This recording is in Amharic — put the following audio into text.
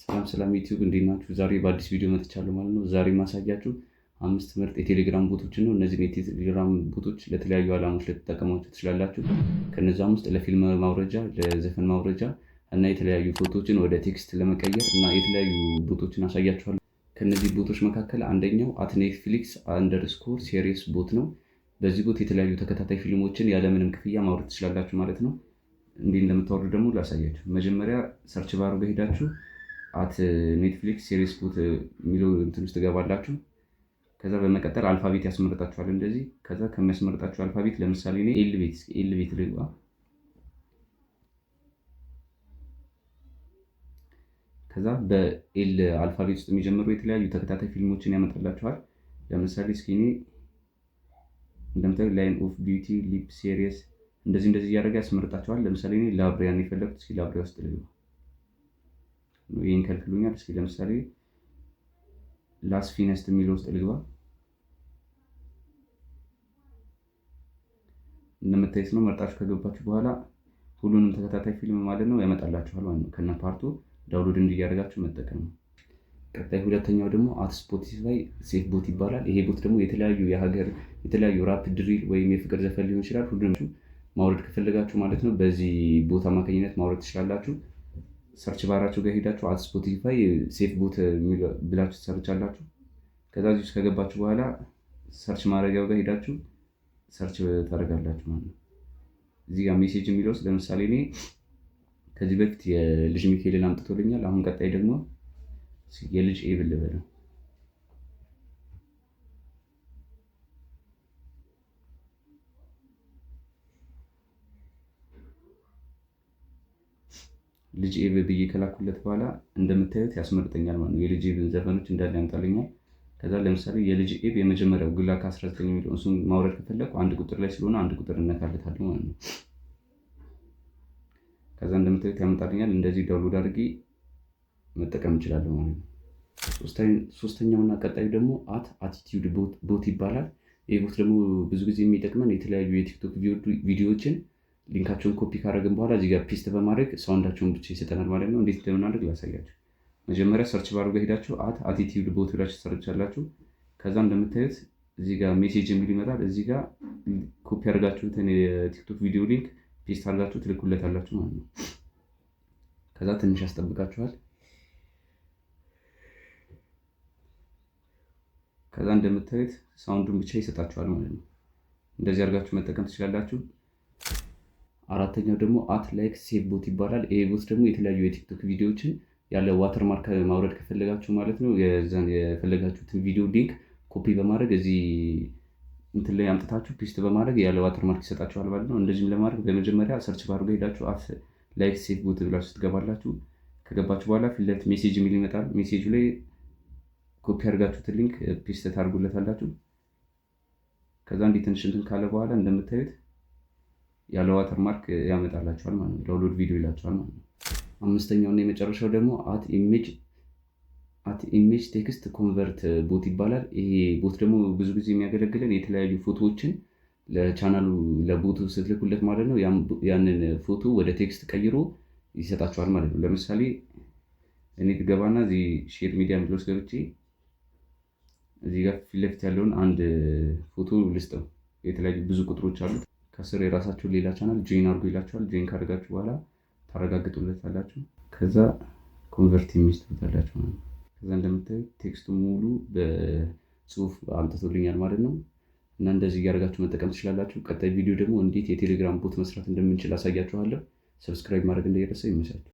ሰላም ዩቲዩብ እንዴት ናችሁ? ዛሬ በአዲስ ቪዲዮ መጥቻለሁ ማለት ነው። ዛሬ ማሳያችሁ 5 ምርጥ የቴሌግራም ቦቶችን ነው። እነዚህን የቴሌግራም ቦቶች ለተለያዩ ዓላማዎች ልትጠቀሟቸው ትችላላችሁ። ከነዛም ውስጥ ለፊልም ማውረጃ፣ ለዘፈን ማውረጃ እና የተለያዩ ፎቶዎችን ወደ ቴክስት ለመቀየር እና የተለያዩ ቦቶችን አሳያችኋለሁ። ከነዚህ ቦቶች መካከል አንደኛው @ኔትፍሊክስ _ ሴሪየስ ቦት ነው። በዚህ ቦት የተለያዩ ተከታታይ ፊልሞችን ያለምንም ክፍያ ማውረድ ትችላላችሁ ማለት ነው። እንዴት እንደምታወርዱ ደግሞ ላሳያችሁ። መጀመሪያ ሰርች ባሩ ጋር ሄዳችሁ @ኔትፍሊክስ ሴሪየስ ቦት የሚለው እንትን ውስጥ ትገባላችሁ። ከዛ በመቀጠል አልፋቤት ያስመርጣችኋል እንደዚህ። ከዛ ከሚያስመርጣችሁ አልፋቤት ለምሳሌ እኔ ኤል ቤት ልግባ። ከዛ በኤል አልፋቤት ውስጥ የሚጀምሩ የተለያዩ ተከታታይ ፊልሞችን ያመጣላችኋል። ለምሳሌ እስኪ እኔ እንደምታዩ ላይን ኦፍ ቢዩቲ፣ ሊፕ፣ ሴሪየስ እንደዚህ እያደረገ ያስመርጣችኋል። ለምሳሌ እኔ ላብሪያን የፈለኩት፣ እስኪ ላብሪያ ውስጥ ልግባ። ይህን ከልክሉኛል። እስኪ ለምሳሌ ላስ ፊነስት የሚለው ውስጥ ልግባ። እንደምታዩት ነው። መርጣችሁ ከገባችሁ በኋላ ሁሉንም ተከታታይ ፊልም ማለት ነው ያመጣላችኋል ማለት ነው። ከነ ፓርቱ ዳውንሎድ እንዲያደርጋችሁ መጠቀም ነው። ቀጣይ ሁለተኛው ደግሞ ስፖቲፋይ ሴፍ ቦት ይባላል። ይሄ ቦት ደግሞ የተለያዩ የተለያዩ ራፕ ድሪል ወይም የፍቅር ዘፈን ሊሆን ይችላል። ሁሉንም ማውረድ ከፈለጋችሁ ማለት ነው በዚህ ቦታ አማካኝነት ማውረድ ትችላላችሁ። ሰርች ባራችሁ ጋር ሄዳችሁ ስፖቲፋይ ሴፍ ቦት ብላችሁ ትሰርቻላችሁ። ከዛ እዚህ ውስጥ ከገባችሁ በኋላ ሰርች ማድረጊያው ጋር ሄዳችሁ ሰርች ታደርጋላችሁ ማለት ነው። እዚህ ጋር ሜሴጅ የሚለው ውስጥ ለምሳሌ እኔ ከዚህ በፊት የልጅ ሚካኤልን አምጥቶልኛል። አሁን ቀጣይ ደግሞ የልጅ ኤብል ልበለው። ልጅ ኤብ ብዬ ከላኩለት በኋላ እንደምታዩት ያስመርጠኛል ማለት ነው። የልጅ ኤብን ዘፈኖች እንዳለ ያመጣልኛል። ከዛ ለምሳሌ የልጅ ኤብ የመጀመሪያው ግላክ 19 የሚለው እሱን ማውረድ ከፈለኩ አንድ ቁጥር ላይ ስለሆነ አንድ ቁጥር እነካለታለሁ ማለት ነው። ከዛ እንደምታዩት ያመጣልኛል። እንደዚህ ዳውንሎድ አድርጌ መጠቀም እችላለሁ ማለት ነው። ሶስተኛውና ቀጣዩ ደግሞ አቲቲዩድ ቦት ይባላል። ይህ ቦት ደግሞ ብዙ ጊዜ የሚጠቅመን የተለያዩ የቲክቶክ ቪዲዮዎችን ሊንካቸውን ኮፒ ካደረግን በኋላ እዚህ ጋር ፔስት በማድረግ ሳውንዳቸውን ብቻ ይሰጠናል ማለት ነው። እንዴት እንደምናደርግ ላሳያችሁ። መጀመሪያ ሰርች ባሩ ጋር ሄዳችሁ @አቲቲዩድ ቦት ብላችሁ ሰርቻላችሁ። ከዛ እንደምታዩት እዚህ ጋር ሜሴጅ የሚል ይመጣል። እዚህ ጋር ኮፒ አድርጋችሁትን የቲክቶክ ቪዲዮ ሊንክ ፔስት አድርጋችሁ ትልኩለታላችሁ ማለት ነው። ከዛ ትንሽ ያስጠብቃችኋል። ከዛ እንደምታዩት ሳውንዱን ብቻ ይሰጣችኋል ማለት ነው። እንደዚህ አድርጋችሁ መጠቀም ትችላላችሁ። አራተኛው ደግሞ @ላይክ ሴቭ ቦት ይባላል። ይሄ ቦት ደግሞ የተለያዩ የቲክቶክ ቪዲዮዎችን ያለ ዋተርማርክ ማውረድ ከፈለጋችሁ ማለት ነው የፈለጋችሁትን ቪዲዮ ሊንክ ኮፒ በማድረግ እዚህ እንትን ላይ አምጥታችሁ ፔስት በማድረግ ያለ ዋተርማርክ ይሰጣችኋል ማለት ነው። እንደዚህም ለማድረግ በመጀመሪያ ሰርች ባር ጋር ሄዳችሁ @ላይክ ሴቭ ቦት ብላችሁ ትገባላችሁ። ከገባችሁ በኋላ ፊት ለፊት ሜሴጅ የሚል ይመጣል። ሜሴጁ ላይ ኮፒ አድርጋችሁትን ሊንክ ፔስት ታደርጉለታላችሁ። ከዛ እንዲህ ትንሽ እንትን ካለ በኋላ እንደምታዩት ያለ ዋተርማርክ ያመጣላችኋል ማለት ነው። ዳውንሎድ ቪዲዮ ይላችኋል ማለት ነው። አምስተኛው እና የመጨረሻው ደግሞ ኢሜጅ ቴክስት ኮንቨርት ቦት ይባላል። ይሄ ቦት ደግሞ ብዙ ጊዜ የሚያገለግለን የተለያዩ ፎቶዎችን ለቻናሉ ለቦቱ ስትልኩለት ማለት ነው ያንን ፎቶ ወደ ቴክስት ቀይሮ ይሰጣችኋል ማለት ነው። ለምሳሌ እኔ ትገባና እዚህ ሼር ሚዲያ የሚለው ገብቼ እዚህ ጋር ፊት ለፊት ያለውን አንድ ፎቶ ልስጠው። የተለያዩ ብዙ ቁጥሮች አሉት። ከስር የራሳችሁን ሌላ ቻናል ጆይን አድርጎ ይላችኋል። ጆይን ካደረጋችሁ በኋላ ታረጋግጡለታላችሁ። ከዛ ኮንቨርት የሚስትሉታላችሁ ማለት ነው። ከዛ እንደምታዩት ቴክስቱ ሙሉ በጽሁፍ አምጥቶልኛል ማለት ነው። እና እንደዚህ እያደረጋችሁ መጠቀም ትችላላችሁ። ቀጣይ ቪዲዮ ደግሞ እንዴት የቴሌግራም ቦት መስራት እንደምንችል አሳያችኋለሁ። ሰብስክራይብ ማድረግ እንዳይረሳ። ይመቻችሁ።